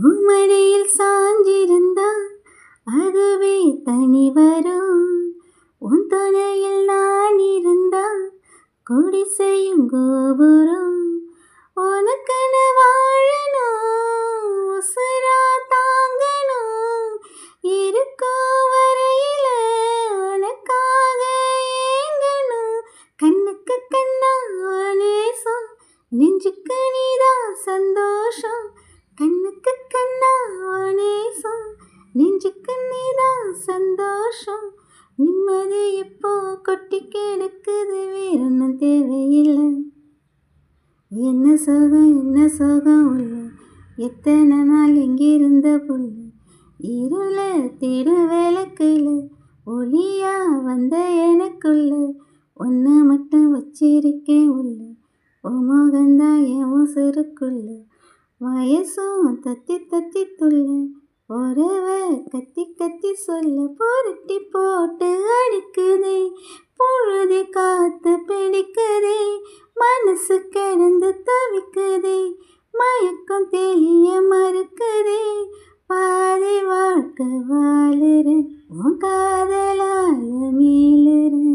உம்மடியில் சாஞ்சிருந்தா அதுவே தனி வரும். உன் துணையில் நான் இருந்தா குடிசையும் கோபுரம். உனக்குன்னு வாழணும், உசுரா தாங்கணும். இருக்கும் வரையில உனக்காக ஏங்கணும். கண்ணுக்கு கண்ணா நேசம், நெஞ்சுக்கு நீதான் சந்தோஷம். கண்ணுக்கு கண்ணா நேசம், நெஞ்சுக்கு நீதான் சந்தோஷம். நிம்மதி இப்போ கொட்டி கிடக்குது, வேறொன்னும் தேவையில்லை. என்ன சுகம் உள்ள, எத்தனை நாள் எங்கிருந்த புள்ள. இருள திடு விளக்குல ஒளியா வந்த எனக்குள்ள. ஒன்று மட்டும் வச்சிருக்கேன் உள்ள, உன் முகந்தான் என் உசுருக்குள்ள. வயசும் தத்தி தத்தி துள்ள, உறவ கத்தி கத்தி சொல்ல. புரட்டி போட்டு அடிக்குதே, பொழுதி காத்து பிடிக்குதே. மனசு கிடந்து தவிக்குதே, மயக்கம் தெளிய மறுக்குதே. பாதி வாழ்க்கை வாழுற, உன் காதலால மீளுற.